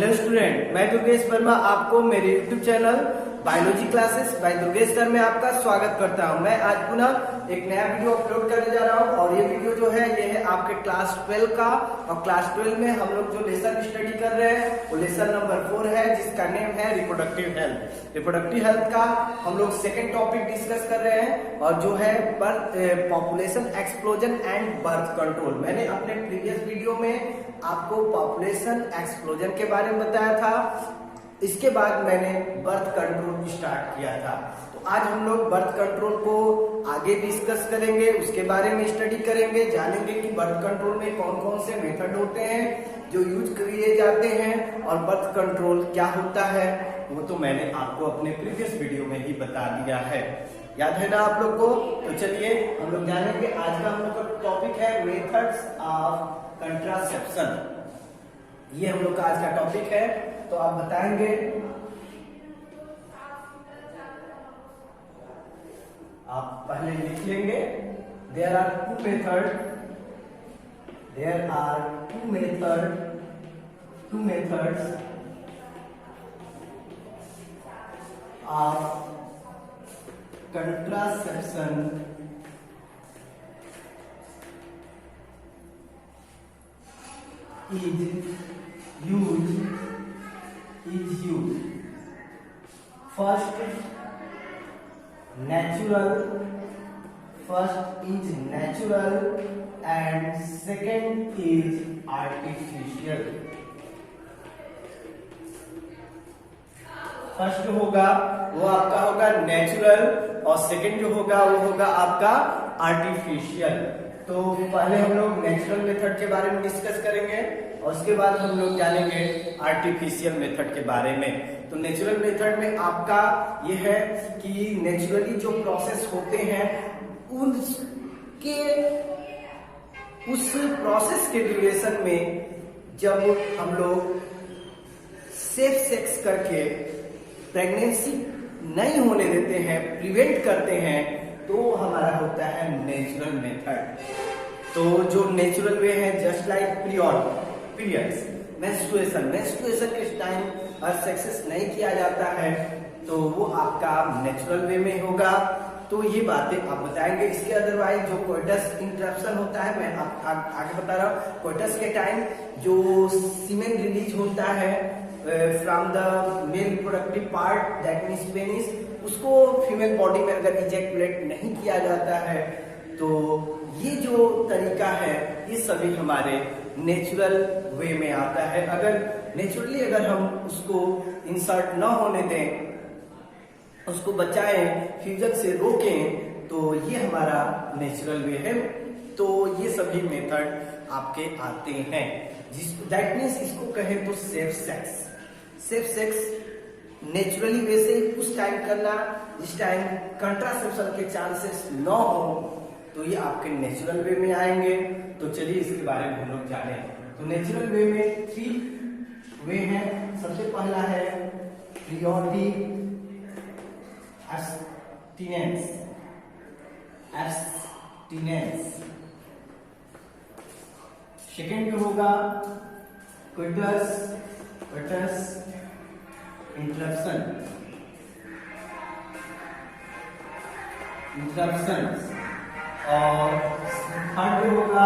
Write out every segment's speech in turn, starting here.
Hello student, मैं दुर्गेश वर्मा आपको मेरे YouTube channel biology classes bye Durgesh sir में आपका स्वागत करता हूं। मैं आज पुनः एक नया वीडियो अपलोड करने जा रहा हूं और ये वीडियो जो है ये है आपके क्लास 12 का। और क्लास 12 में हम लोग जो लेसन स्टडी कर रहे हैं वो लेसन नंबर 4 है, जिसका नेम है रिप्रोडक्टिव हेल्थ। रिप्रोडक्टिव हेल्थ का हम लोग सेकेंड टॉपिक डिस्कस कर रहे हैं और जो है birth population explosion and birth control. मैंने अपने प्रीवियस वीडियो में आपको पॉपुलेशन एक्सप्लोजन के बारे में बताया था, इसके बाद मैंने बर्थ कंट्रोल स्टार्ट किया था। तो आज हम लोग बर्थ कंट्रोल को आगे डिस्कस करेंगे, उसके बारे में स्टडी करेंगे, जानेंगे कि बर्थ कंट्रोल में कौन कौन से मेथड होते हैं जो यूज किए जाते हैं और बर्थ कंट्रोल क्या होता है वो तो मैंने आपको अपने प्रीवियस वीडियो में ही बता दिया है। याद है ना आप लोग को? तो चलिए हम लोग जानेंगे। आज का हम लोग का टॉपिक है मेथड्स ऑफ कंट्रासेप्शन। ये हम लोग का आज का टॉपिक है। तो आप बताएंगे, आप पहले लिख लेंगे there are two method of contraception is used. First is natural and second is artificial. First होगा वो आपका होगा नेचुरल और सेकंड जो होगा वो होगा आपका आर्टिफिशियल। तो पहले हम लोग नेचुरल मेथड के बारे में डिस्कस करेंगे और उसके बाद हम लोग जानेंगे आर्टिफिशियल मेथड के बारे में। तो नेचुरल मेथड में आपका ये है कि नेचुरली जो प्रोसेस होते हैं उस प्रोसेस के ड्यूरेशन में जब हम लोग सेफ सेक्स करके प्रेगनेंसी नहीं होने देते हैं, प्रिवेंट करते हैं, तो हमारा होता है नेचुरल मेथड। तो जो नेचुरल वे है जस्ट लाइक पीरियड्स, मेंस्ट्रुएशन के टाइम और सेक्सेस नहीं किया जाता है तो वो आपका नेचुरल वे में होगा। तो ये बातें आप बताएंगे। इसके अदरवाइज जो कोइटस इंटरप्शन होता है, मैं आगे बता रहा हूँ। कोइटस के टाइम जो सीमेन रिलीज होता है from the male reproductive part that means penis, उसको फीमेल बॉडी में अगर इजेक्युलेट नहीं किया जाता है तो ये जो तरीका है ये सभी हमारे नेचुरल वे में आता है। अगर नेचुरली अगर हम उसको इंसर्ट न होने दें, उसको बचाएं, फ्यूजन से रोकें, तो ये हमारा नेचुरल वे है। तो ये सभी मेथड आपके आते हैं, जिसको दैट मीन्स इसको कहें तो सेफ सेक्स नेचुरली वे से उस टाइम करना जिस टाइम कंट्रासेप्शन के चांसेस न हो, तो ये आपके नेचुरल वे में आएंगे। तो चलिए इसके बारे में हम लोग जाने। तो नेचुरल वे में 3 वे हैं। सबसे पहला है पीरियोडिक एब्स्टिनेंस। सेकेंड होगा कोइटस इंटरप्शन और थर्ड होगा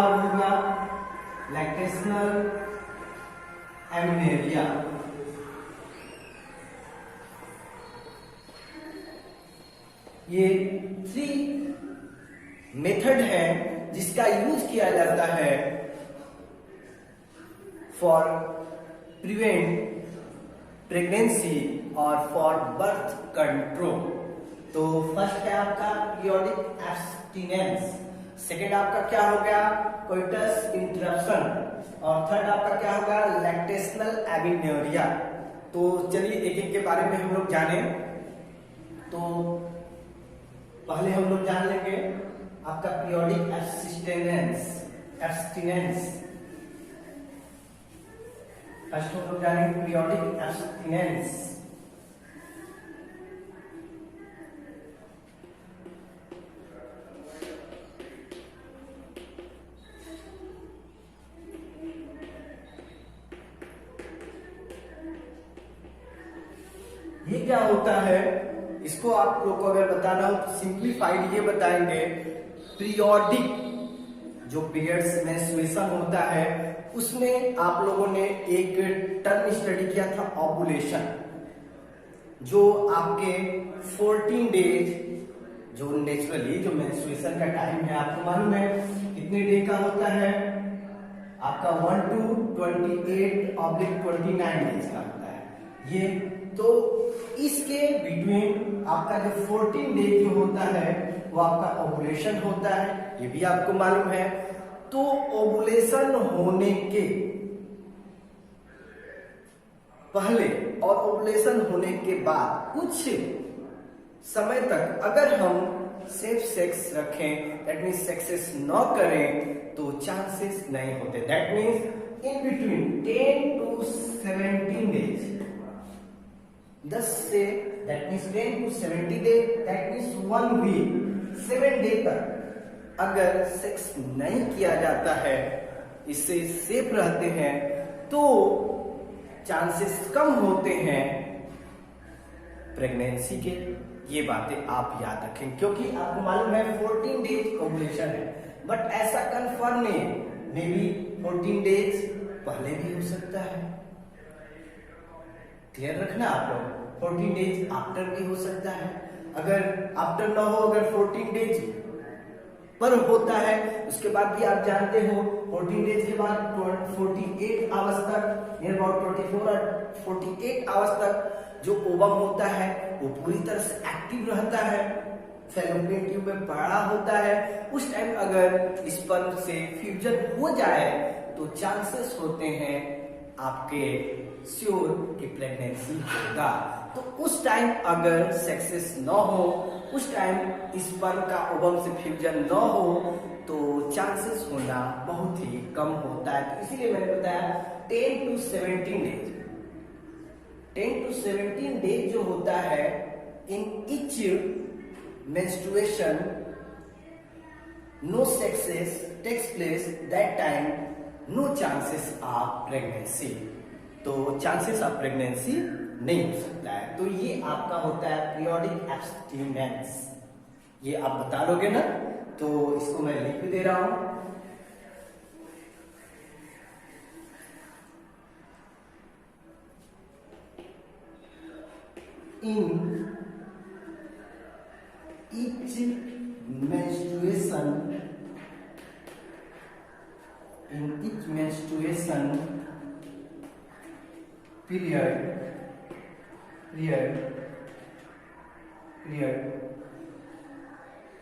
लैक्टेशनल एमनेरिया। ये 3 मेथड है जिसका यूज किया जाता है फॉर प्रिवेंट प्रेगनेंसी और फॉर बर्थ कंट्रोल। तो फर्स्ट है आपका पीरियोडिक एब्स्टिनेंस, सेकेंड आपका क्या हो गया कोइटस इंटरप्शन और थर्ड आपका क्या होगा लैक्टेशनल एमेन्योरिया। तो चलिए एक एक के बारे में हम लोग जाने। तो पहले हम लोग जान लेंगे आपका पीरियोडिक एब्स्टिनेंस। फर्स्ट हम लोग जानेंगे पीरियोडिक एब्स्टिनेंस। ये क्या होता है, इसको आप लोग को अगर बताना हो तो सिंप्लीफाइड ये बताएंगे, पीरियोडिक जो पीरियड्स मेंस्ट्रुएशन होता है उसमें आप लोगों ने एक टर्म स्टडी किया था, ओवुलेशन, जो आपके 14 डेज जो नेचुरली जो मेंस्ट्रुएशन का टाइम है आपको मालूम है कितने डे का होता है, आपका 1 to 28/29 डेज का होता है ये। तो इसके बिटवीन आपका जो 14 डे जो होता है वो आपका ओवुलेशन होता है, ये भी आपको मालूम है। तो ओवुलेशन होने के पहले और ओवुलेशन होने के बाद कुछ समय तक अगर हम सेफ सेक्स रखें, दैट मीन्स सेक्सेस न करें तो चांसेस नहीं होते। That means in between 10 to 17 days, 10 से that means 10 to 70 days, that means 1 week, 7 day तक अगर सेक्स नहीं किया जाता है, इससे सेफ रहते हैं तो चांसेस कम होते हैं प्रेगनेंसी के। ये बातें आप याद रखें, क्योंकि आपको मालूम है 14 डेज ओवुलेशन है, बट ऐसा कंफर्म नहीं है, मे बी 14 डेज पहले भी हो सकता है। क्लियर रखना आप लोग, 14 डेज आफ्टर भी हो सकता है। अगर आफ्टर ना हो, अगर 14 डेज पर होता है उसके बाद भी आप जानते हो 14 डेज के बाद 48 आवर्स तक, नियर अबाउट 24 और 48 आवर्स तक जो ओवम होता है वो पूरी तरह से एक्टिव रहता है, फैलोपियन ट्यूब में बड़ा होता है। उस टाइम अगर स्पर्म से फ्यूजन हो जाए तो चांसेस होते हैं आपके श्योर कि प्रेगनेंसी होगा। तो उस टाइम अगर सक्सेस न हो, उस टाइम स्पर्म का ओवम से फ्यूजन न हो तो चांसेस होना बहुत ही कम होता है। तो इसीलिए मैंने बताया 10 to 17 डेज, 10 to 17 डेज जो होता है in each menstruation no success takes place, that time no chances of pregnancy, तो चांसेस ऑफ प्रेगनेंसी नहीं हो सकता है। तो ये आपका होता है पीरियोडिक एब्स्टिनेंस, ये आप बता लोगे ना, तो इसको मैं लिख भी दे रहा हूं। इन each menstruation, in each menstruation period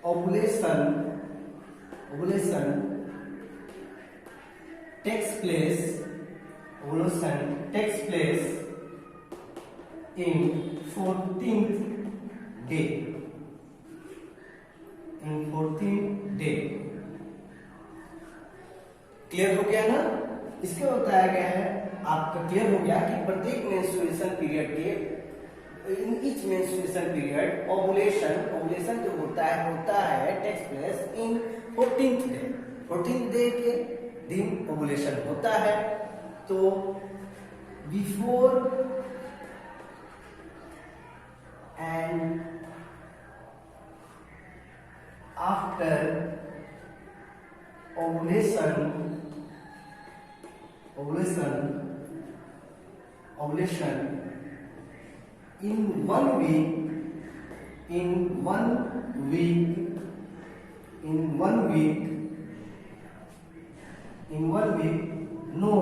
ovulation takes place in 14th day, clear हो गया ना। इसके बताया गया है, आपका क्लियर हो गया कि प्रत्येक मेंस्ट्रुएशन पीरियड के इन ईच मेंस्ट्रुएशन पीरियड ओवुलेशन जो होता है takes place in 14th day के दिन ओवुलेशन होता है। तो before and after ovulation in 1 week no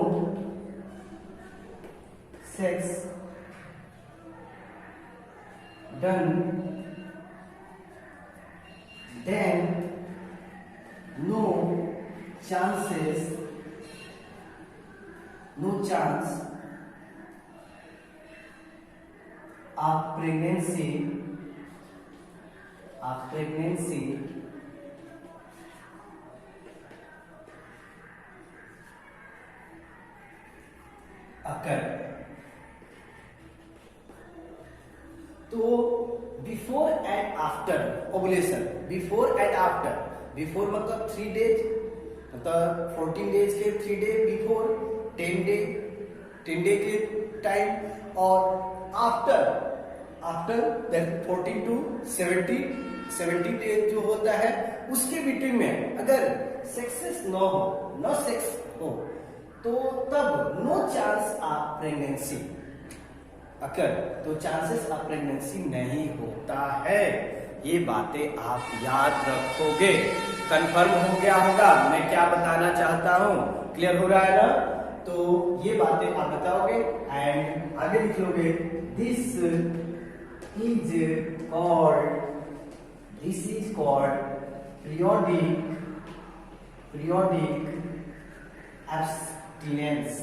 sex done, then no chance of pregnancy occur। तो before and after ovulation, before मतलब 3 डेज, मतलब 14 डेज के 3 डे बिफोर, 10 डे के टाइम, और after after that 14 to 70 days जो होता है उसके बिटवीन में अगर सक्सेस नो सेक्स हो तो तब नो चांस ऑफ प्रेगनेंसी, अगर तो चांसेस ऑफ प्रेगनेंसी नहीं होता है। ये बातें आप याद रखोगे। कंफर्म हो गया होगा मैं क्या बताना चाहता हूं? क्लियर हो रहा है ना? तो ये बातें आप बताओगे एंड आगे लिख लोगे। This is called periodic abstinence।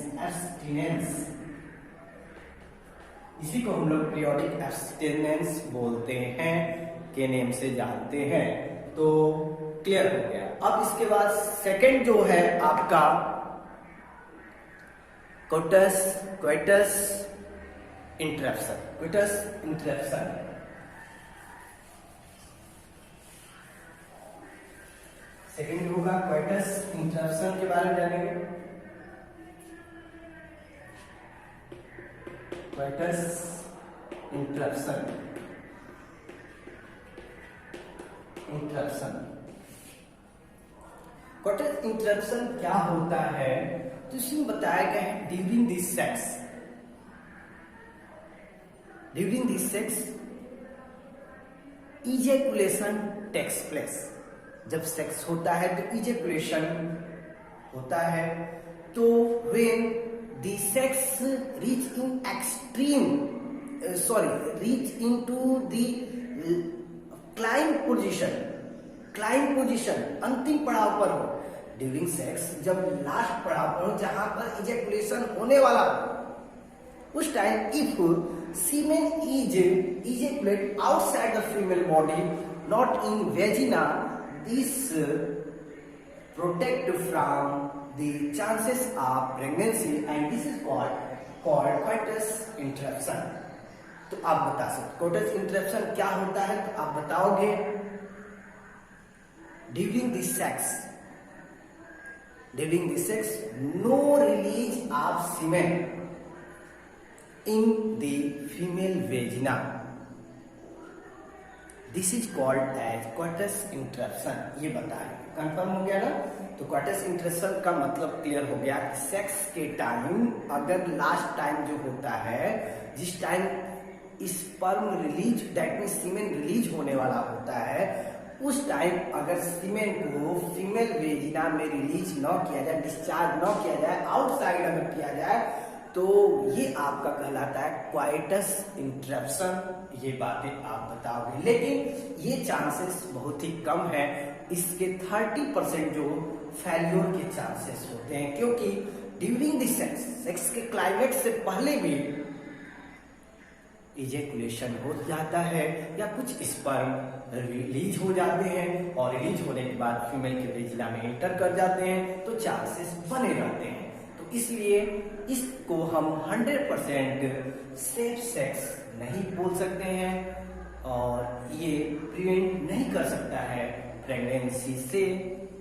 इसी को हम लोग पीरियोडिक एब्सटेनेंस बोलते हैं के नेम से जानते हैं। तो क्लियर हो गया। अब इसके बाद सेकंड जो है आपका कोइटस इंटरप्शन। सेकंड होगा कोइटस इंटरप्शन के बारे में जानेंगे। कोइटस इंटरप्शन कोइटस इंटरप्शन क्या होता है? तो इसमें बताया गया है during this sex ejaculation takes place. जब सेक्स होता है तो इजैकुलेशन होता है। तो when the sex reach into the climax position अंतिम पड़ाव पर हो। ड्यूरिंग सेक्स जब लास्ट पड़ाव पर हो जहां पर इजैकुलेशन होने वाला हो उस time if semen is ejaculate outside the female body not in vagina, this protect from the chances of pregnancy and this is called coitus interruption। तो आप बता सकते कोइटस इंटरप्शन क्या होता है? तो आप बताओगे during this sex no release of semen in the female vagina, this is called as coitus interruption. ये बताएं। कंफर्म हो गया ना? तो कोइटस इंटरप्शन का मतलब क्लियर हो गया। सेक्स के टाइम अगर लास्ट टाइम जो होता है जिस time sperm release that mean semen release होने वाला होता है उस टाइम अगर सीमेन को फीमेल वेजिना में रिलीज न किया जाए, डिस्चार्ज न किया जाए, आउटसाइड अगर किया जाए तो ये आपका कहलाता है कोइटस इंटरप्शन। ये बातें आप बताओगे लेकिन ये चांसेस बहुत ही कम है। इसके 30% जो फेल्योर के चांसेस होते हैं क्योंकि ड्यूरिंग दिस सेक्स के क्लाइमेक्स से पहले भी इजैकुलेशन हो जाता है या कुछ स्पर्म रिलीज हो जाते हैं और रिलीज होने के बाद फीमेल के वेजिना में एंटर कर जाते हैं तो चांसेस बने रहते हैं। तो इसलिए इसको हम 100% सेफ सेक्स नहीं बोल सकते हैं और ये प्रिवेंट नहीं कर सकता है प्रेगनेंसी से।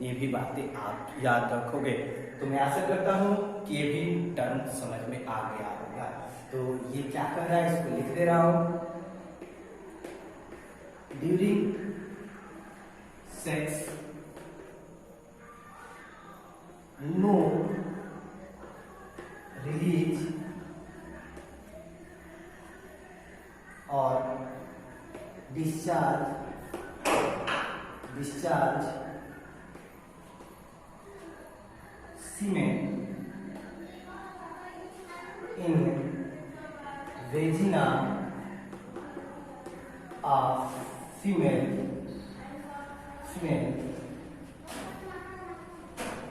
ये भी बातें आप याद रखोगे। तो मैं आशा करता हूं कि ये भी टर्म समझ में आ गया होगा। तो ये क्या कर रहा है इसको लिख दे रहा हूं। ड्यूरिंग सेक्स नो रिलीज और discharge semen in vagina of female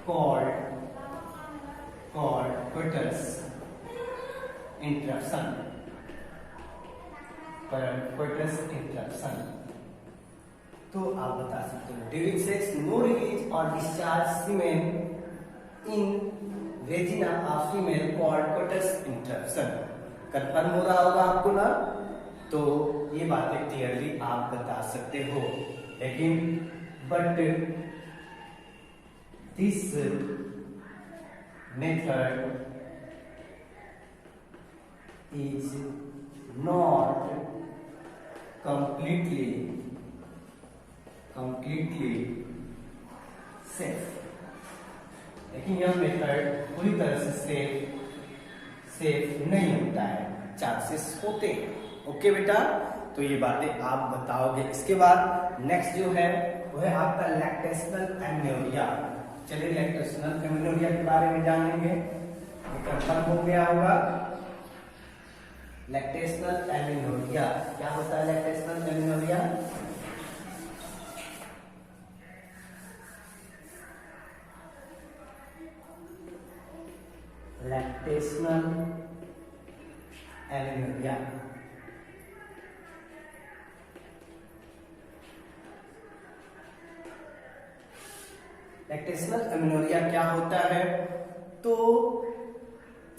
called coitus interruption। तो आप बता सकते हो ड्यूरिंग सेक्स नो रिलीज और discharge semen in vagina of female called coitus interruption. Confirm हो रहा होगा आपको ना? तो ये बातें क्लियरली आप बता सकते हो। लेकिन but this method is not completely safe। लेकिन यह मेथड पूरी तरह से सेफ नहीं होता है, चांसेस होते हैं। ओके बेटा, तो ये बातें आप बताओगे। इसके बाद नेक्स्ट जो है वो है आपका लैक्टेशनल एमेनोरिया। चलिए लैक्टेशनल एमेनोरिया के बारे में जानेंगे, कंफर्म हो गया होगा। लैक्टेशनल एमेनोरिया क्या होता है? Lactational amenorrhea lactational amenorrhea lactational amenorrhea क्या होता है? तो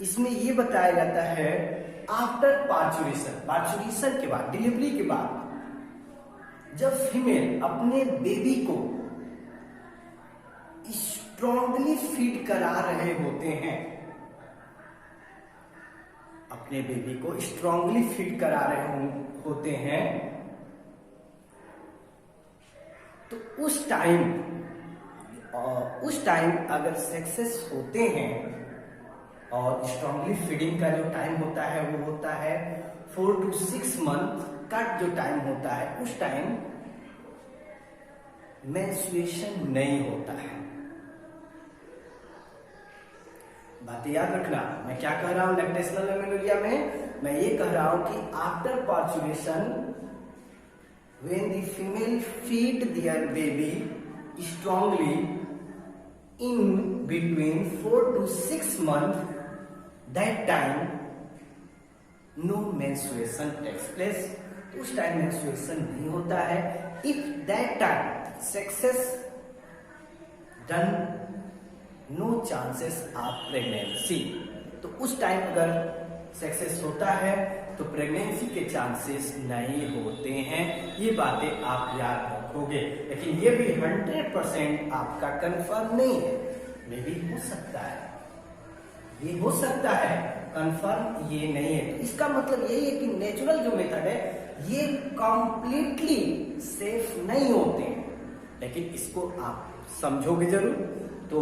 इसमें ये बताया जाता है आफ्टर पार्चुरेशन के बाद, डिलीवरी के बाद, जब फीमेल अपने बेबी को स्ट्रांगली फीड करा रहे होते हैं, अपने बेबी को स्ट्रांगली फीड करा रहे होते हैं, तो उस टाइम अगर सक्सेस होते हैं, और स्ट्रांगली फीडिंग का जो टाइम होता है वो होता है 4 to 6 मंथ का जो टाइम होता है, उस टाइम मेंस्ट्रुएशन नहीं होता है। बात याद रखना, मैं क्या कह रहा हूं लैक्टेशनल एमेनोरिया में? मैं ये कह रहा हूं कि after parturition when the female feed there baby strongly in between 4 to 6 months, that time no menstruation takes place। तो उस टाइम menstruation नहीं होता है। if that time success done, no chances of pregnancy। तो उस टाइम अगर success होता है तो प्रेगनेंसी के चांसेस नहीं होते हैं। ये बातें आप याद रखोगे, लेकिन ये भी 100% आपका कंफर्म नहीं है। मे भी हो सकता है, ये हो सकता है, कंफर्म ये नहीं है। तो इसका मतलब यही है कि नेचुरल जो मेथड है ये कंप्लीटली सेफ नहीं होते हैं, लेकिन इसको आप समझोगे जरूर। तो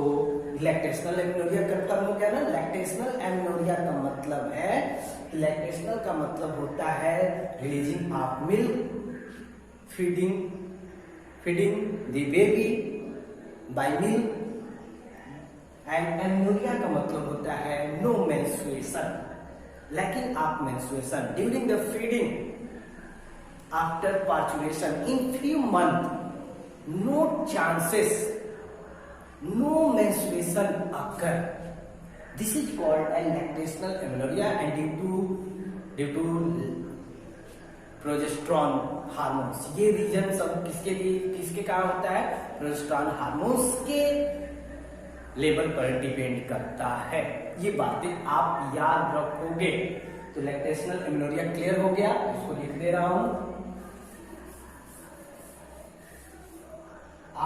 लैक्टेशनल एमेनोरिया कंफर्म हो गया ना। लैक्टेशनल एमेनोरिया का मतलब है, लैक्टेशनल का मतलब होता है releasing of milk, feeding the baby by milk, and amenorrhea का मतलब होता है no menstruation, lacking of menstruation during the feeding after parturition in few months, no chances, no menstruation occur। This is called a lactational amenorrhea and due to progesterone hormones. ये reason सब किसके कारण होता है? प्रोजेस्टेरॉन हार्मोन्स के level पर depend करता है। ये बातें आप याद रखोगे। तो लैक्टेशनल एमेनोरिया क्लियर हो गया, इसको लिख दे रहा हूं।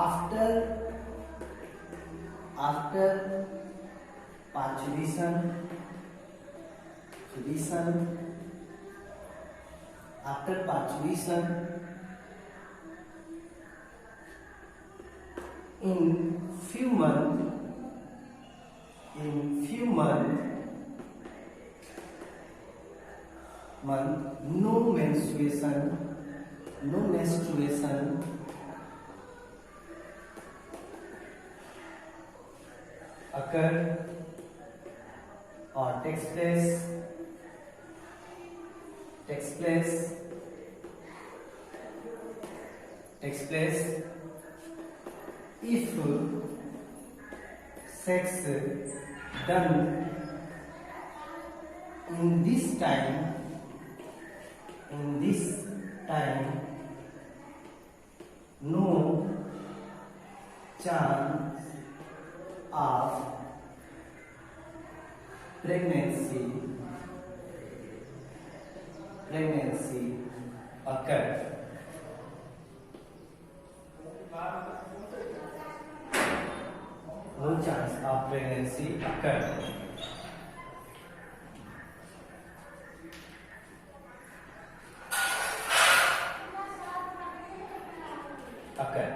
After parturition in few months no menstruation occur or takes place if sex done in this time no chance of pregnancy occur। No chance of pregnancy occur। Occur,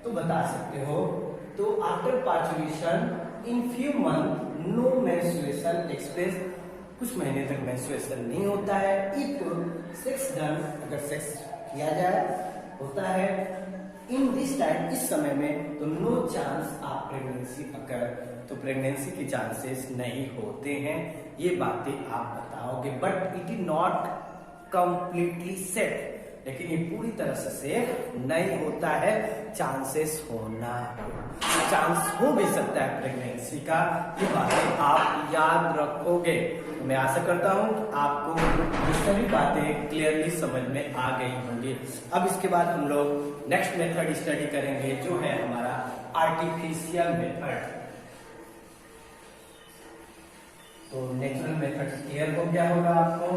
तो बता सकते हो। तो after parturition in few month no menstruation express, कुछ महीने तक menstruation नहीं होता है। इफ सेक्स डन, अगर सेक्स किया जाए होता है इन दिस टाइम, इस समय में, तो नो चांस ऑफ प्रेगनेंसी अकर, तो प्रेगनेंसी के चांसेस नहीं होते हैं। ये बातें आप बताओगे, but it is not completely safe, लेकिन ये पूरी तरह से सेफ नहीं होता है। चांसेस होना, चांस हो भी सकता है प्रेगनेंसी का, ये बातें आप याद रखोगे। तो मैं आशा करता हूँ कि आपको ये सभी बातें क्लियरली समझ में आ गई होंगी। अब इसके बाद हम लोग नेक्स्ट मेथड स्टडी करेंगे, जो है हमारा आर्टिफिशियल मेथड। तो नेचुरल मेथड क्लियर हो गया होगा आपको।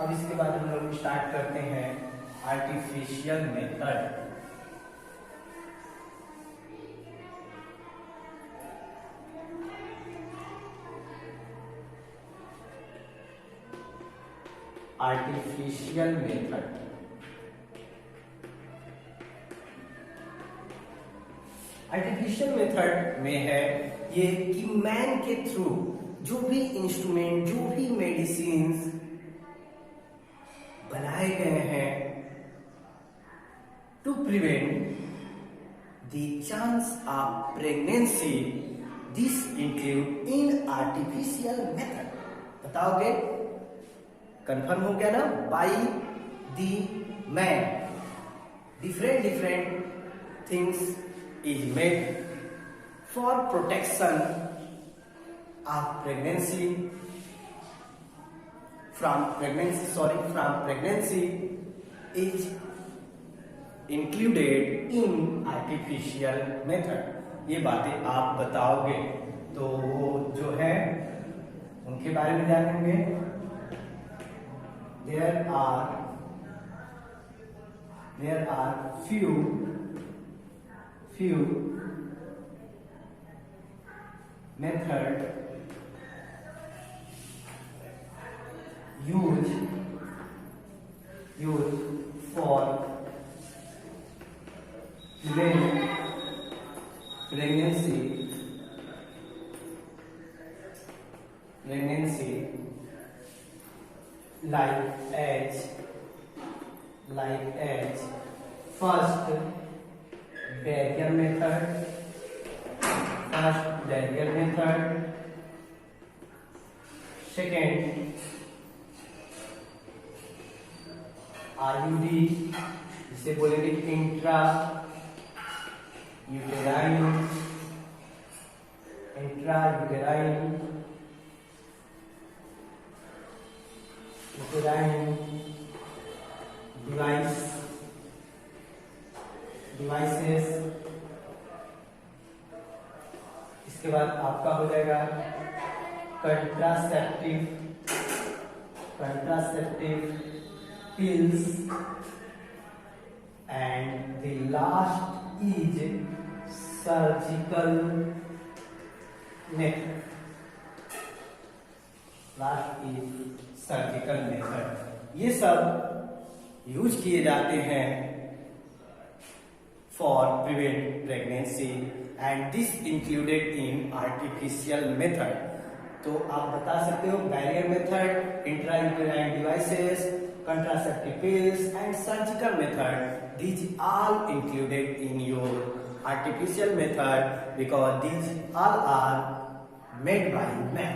अब इसके बाद हम लोग स्टार्ट करते हैं artificial method. Artificial method, artificial method में है ये कि मैन के थ्रू जो भी इंस्ट्रूमेंट, जो भी मेडिसिन बनाए गए हैं to prevent the chance of pregnancy, this include in artificial method. बताओगे? कंफर्म हो गया ना? By the man different things is made for protection of pregnancy from pregnancy is included in artificial method। ये बातें आप बताओगे, तो वो जो है उनके बारे में जानेंगे। There are few method used for pregnancy like as first barrier method, second IUD, जिसे बोलेंगे इंट्रा यूटेराइन डिवाइसेस। इसके बाद आपका हो जाएगा contraceptive pills, and the last is surgical method। ये सब यूज किए जाते हैं for prevent pregnancy and this included in artificial method. तो आप बता सकते हो barrier method, intrauterine devices, contraceptive pills and surgical method, these all included in your artificial method because these all are made by man।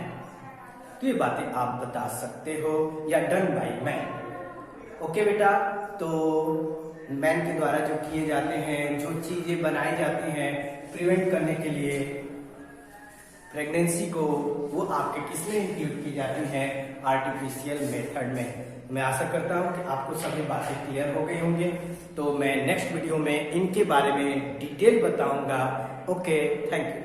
तो ये बातें आप बता सकते हो या डन बाय मैन। ओके बेटा, तो मैन के द्वारा जो किए जाते हैं, जो चीजें बनाई जाती हैं प्रिवेंट करने के लिए प्रेगनेंसी को, वो आपके किसमें इंक्लूड की जाती हैं? आर्टिफिशियल मेथड में। मैं आशा करता हूं कि आपको सभी बातें क्लियर हो गई होंगी। तो मैं नेक्स्ट वीडियो में इनके बारे में डिटेल बताऊंगा। Okay, thank you.